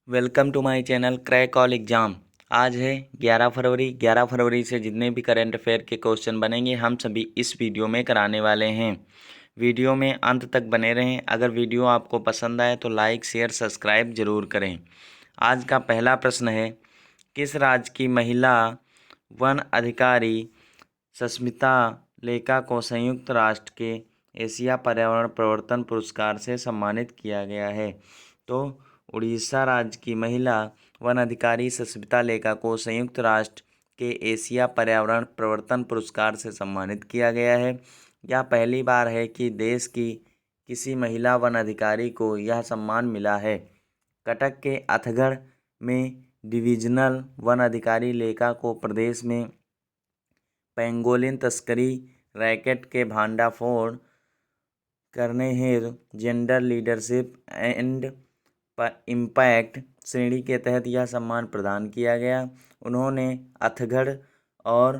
Welcome to my channel Crack All Exam. आज है 11 फरवरी। 11 फरवरी से जितने भी करंट अफेयर के क्वेश्चन बनेंगे हम सभी इस वीडियो में कराने वाले हैं। वीडियो में अंत तक बने रहें। अगर वीडियो आपको पसंद आए तो लाइक शेयर सब्सक्राइब ज़रूर करें। आज का पहला प्रश्न है, किस राज्य की महिला वन अधिकारी सस्मिता लेका को संयुक्त राष्ट्र के एशिया पर्यावरण प्रवर्तन पुरस्कार से सम्मानित किया गया है? तो उड़ीसा राज्य की महिला वन अधिकारी सस्मिता लेका को संयुक्त राष्ट्र के एशिया पर्यावरण प्रवर्तन पुरस्कार से सम्मानित किया गया है। यह पहली बार है कि देश की किसी महिला वन अधिकारी को यह सम्मान मिला है। कटक के अथगढ़ में डिविजनल वन अधिकारी लेका को प्रदेश में पेंगोलिन तस्करी रैकेट के भांडाफोड़ करने हेतु जेंडर लीडरशिप एंड इम्पैक्ट श्रेणी के तहत यह सम्मान प्रदान किया गया। उन्होंने अथगढ़ और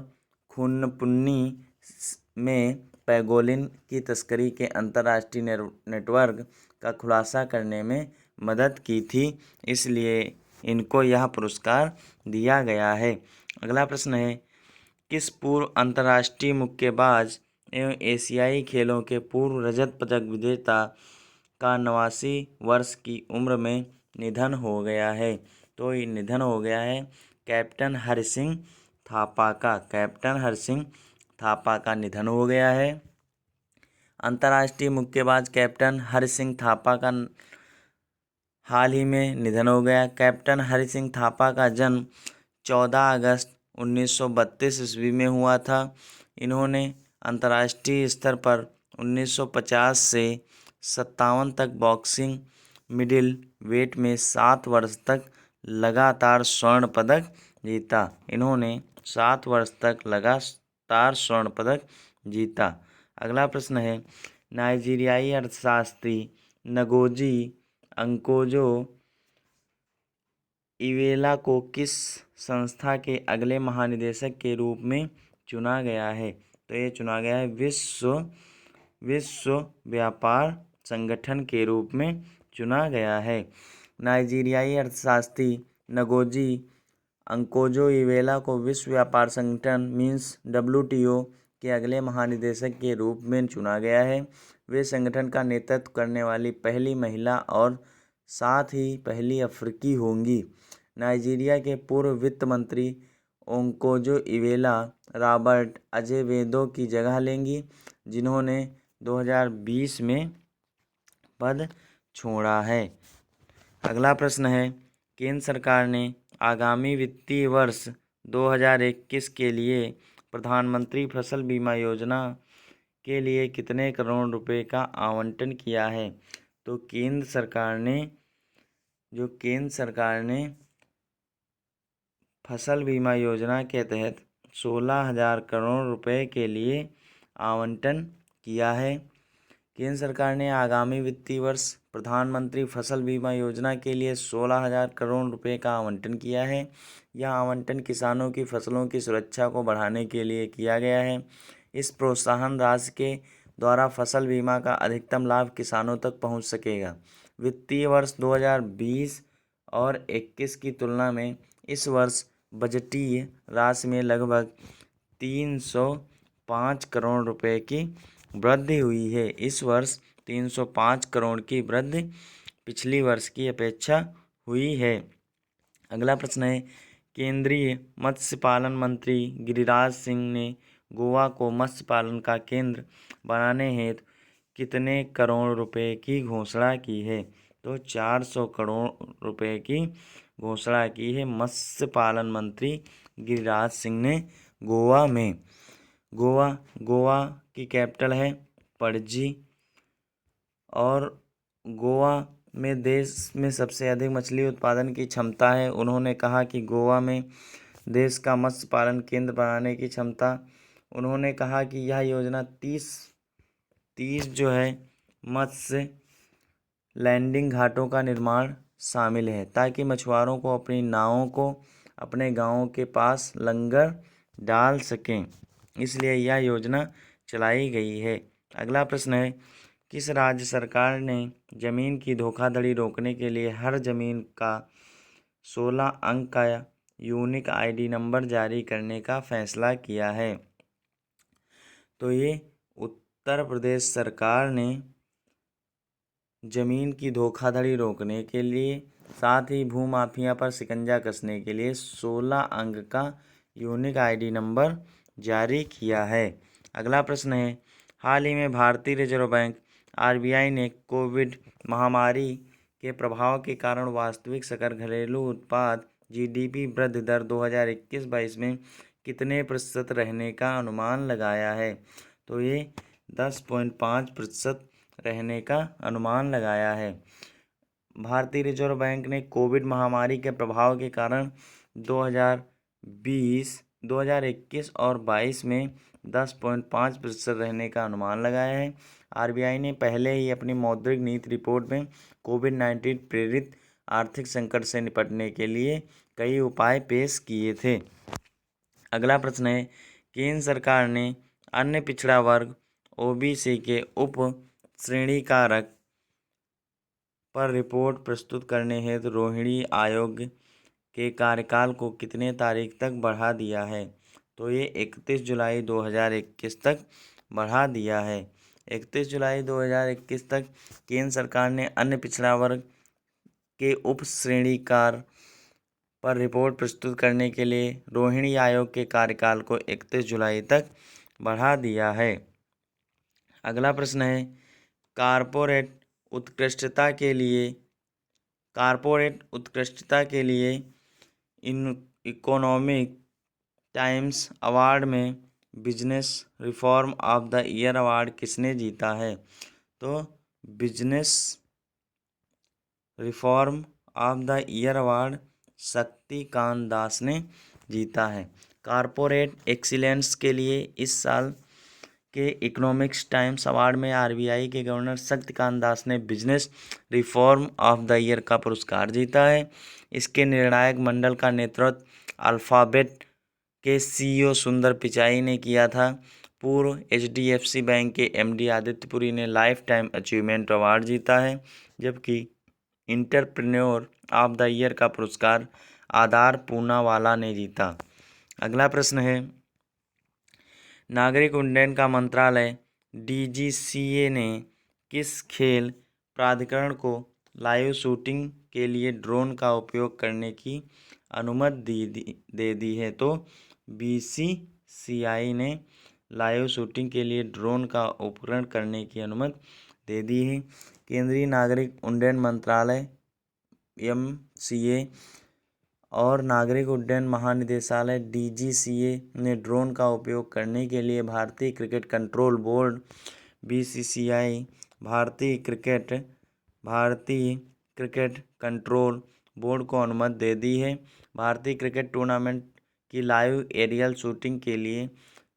खुनपुन्नी में पेंगोलिन की तस्करी के अंतर्राष्ट्रीय नेटवर्क का खुलासा करने में मदद की थी, इसलिए इनको यह पुरस्कार दिया गया है। अगला प्रश्न है, किस पूर्व अंतर्राष्ट्रीय मुक्केबाज एवं एशियाई खेलों के पूर्व रजत पदक विजेता का 89 वर्ष की उम्र में निधन हो गया है? तो ये निधन हो गया है कैप्टन हरसिंह थापा का। कैप्टन हरसिंह थापा का निधन हो गया है। अंतर्राष्ट्रीय मुक्केबाज कैप्टन हरसिंह थापा का हाल ही में निधन हो गया। कैप्टन हरसिंह थापा का जन्म 14 अगस्त 1932 ईस्वी में हुआ था। इन्होंने अंतर्राष्ट्रीय स्तर पर 1950 से 57 तक बॉक्सिंग मिडिल वेट में 7 वर्ष तक लगातार स्वर्ण पदक जीता। इन्होंने 7 वर्ष तक लगातार स्वर्ण पदक जीता। अगला प्रश्न है, नाइजीरियाई अर्थशास्त्री नगोजी अंकोजो इवेला को किस संस्था के अगले महानिदेशक के रूप में चुना गया है? तो ये चुना गया है विश्व व्यापार संगठन के रूप में चुना गया है। नाइजीरियाई अर्थशास्त्री नगोजी अंकोजो इवेला को विश्व व्यापार संगठन मीन्स WTO के अगले महानिदेशक के रूप में चुना गया है। वे संगठन का नेतृत्व करने वाली पहली महिला और साथ ही पहली अफ्रीकी होंगी। नाइजीरिया के पूर्व वित्त मंत्री ओंकोजो इवेला रॉबर्ट अजेवेदो की जगह लेंगी, जिन्होंने 2020 में पद छोड़ा है। अगला प्रश्न है, केंद्र सरकार ने आगामी वित्तीय वर्ष 2021 के लिए प्रधानमंत्री फसल बीमा योजना के लिए कितने करोड़ रुपए का आवंटन किया है? तो केंद्र सरकार ने फसल बीमा योजना के तहत 16,000 करोड़ रुपए के लिए आवंटन किया है। केंद्र सरकार ने आगामी वित्तीय वर्ष प्रधानमंत्री फसल बीमा योजना के लिए 16,000 करोड़ रुपए का आवंटन किया है। यह आवंटन किसानों की फसलों की सुरक्षा को बढ़ाने के लिए किया गया है। इस प्रोत्साहन राशि के द्वारा फसल बीमा का अधिकतम लाभ किसानों तक पहुंच सकेगा। वित्तीय वर्ष 2020 और 21 की तुलना में इस वर्ष बजटीय राशि में लगभग 305 करोड़ रुपए की वृद्धि हुई है। इस वर्ष 305 करोड़ की वृद्धि पिछली वर्ष की अपेक्षा हुई है। अगला प्रश्न है, केंद्रीय मत्स्य पालन मंत्री गिरिराज सिंह ने गोवा को मत्स्य पालन का केंद्र बनाने हेतु कितने करोड़ रुपए की घोषणा की है? तो 400 करोड़ रुपए की घोषणा की है मत्स्य पालन मंत्री गिरिराज सिंह ने गोवा में। गोवा की कैपिटल है पणजी और गोवा में देश में सबसे अधिक मछली उत्पादन की क्षमता है। उन्होंने कहा कि गोवा में देश का मत्स्य पालन केंद्र बनाने की क्षमता। उन्होंने कहा कि यह योजना 30 जो है मत्स्य लैंडिंग घाटों का निर्माण शामिल है, ताकि मछुआरों को अपनी नावों को अपने गांवों के पास लंगर डाल सकें, इसलिए यह योजना चलाई गई है। अगला प्रश्न है, किस राज्य सरकार ने जमीन की धोखाधड़ी रोकने के लिए हर जमीन का 16 अंक का यूनिक आईडी नंबर जारी करने का फैसला किया है। तो ये उत्तर प्रदेश सरकार ने ज़मीन की धोखाधड़ी रोकने के लिए, साथ ही भूमाफिया पर शिकंजा कसने के लिए 16 अंक का यूनिक आईडी नंबर जारी किया है। अगला प्रश्न है, हाल ही में भारतीय रिजर्व बैंक आरबीआई ने कोविड महामारी के प्रभाव के कारण वास्तविक सकल घरेलू उत्पाद जीडीपी वृद्धि दर 2021-22 में कितने प्रतिशत रहने का अनुमान लगाया है। तो ये 10.5% रहने का अनुमान लगाया है। भारतीय रिजर्व बैंक ने कोविड महामारी के प्रभाव के कारण 2020, 2021 और 22 में 10.5% रहने का अनुमान लगाया है। आरबीआई ने पहले ही अपनी मौद्रिक नीति रिपोर्ट में कोविड-19 प्रेरित आर्थिक संकट से निपटने के लिए कई उपाय पेश किए थे। अगला प्रश्न है, केंद्र सरकार ने अन्य पिछड़ा वर्ग ओबीसी के उप श्रेणीकारक पर रिपोर्ट प्रस्तुत करने हेतु रोहिणी आयोग के कार्यकाल को कितने तारीख तक बढ़ा दिया है। तो ये 31 जुलाई 2021 तक बढ़ा दिया है। 31 जुलाई 2021 तक केंद्र सरकार ने अन्य पिछड़ा वर्ग के उप श्रेणीकार पर रिपोर्ट प्रस्तुत करने के लिए रोहिणी आयोग के कार्यकाल को 31 जुलाई तक बढ़ा दिया है। अगला प्रश्न है, कारपोरेट उत्कृष्टता के लिए इकोनॉमिक टाइम्स अवार्ड में business reform of the year award किसने जीता है। तो business reform of the year award Shaktikanta Das ने जीता है। कारपोरेट एक्सीलेंस के लिए इस साल के इकोनॉमिक्स टाइम्स अवार्ड में आरबीआई के गवर्नर शक्तिकांत दास ने business reform of the year का पुरस्कार जीता है। इसके निर्णायक मंडल का नेतृत्व अल्फाबेट के सीईओ सुंदर पिचाई ने किया था। पूर्व एचडीएफसी बैंक के एमडी आदित्य पुरी ने लाइफ टाइम अचीवमेंट अवार्ड जीता है, जबकि इंटरप्रेन्योर ऑफ द ईयर का पुरस्कार आधार पूनावाला ने जीता। अगला प्रश्न है, नागरिक उड्डयन का मंत्रालय डीजीसीए ने किस खेल प्राधिकरण को लाइव शूटिंग के लिए ड्रोन का उपयोग करने की अनुमति दे दी है। तो बीसीसीआई ने लाइव शूटिंग के लिए ड्रोन का उपकरण करने की अनुमति दे दी है। केंद्रीय नागरिक उड्डयन मंत्रालय एमसीए और नागरिक उड्डयन महानिदेशालय डीजीसीए ने ड्रोन का उपयोग करने के लिए भारतीय क्रिकेट कंट्रोल बोर्ड बीसीसीआई, भारतीय क्रिकेट कंट्रोल बोर्ड को अनुमति दे दी है। भारतीय क्रिकेट टूर्नामेंट की लाइव एरियल शूटिंग के लिए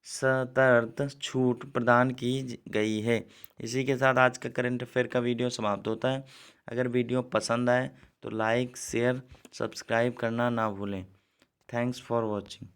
सशर्त छूट प्रदान की गई है। इसी के साथ आज का करंट अफेयर का वीडियो समाप्त होता है। अगर वीडियो पसंद आए तो लाइक, शेयर, सब्सक्राइब करना ना भूलें। Thanks for watching.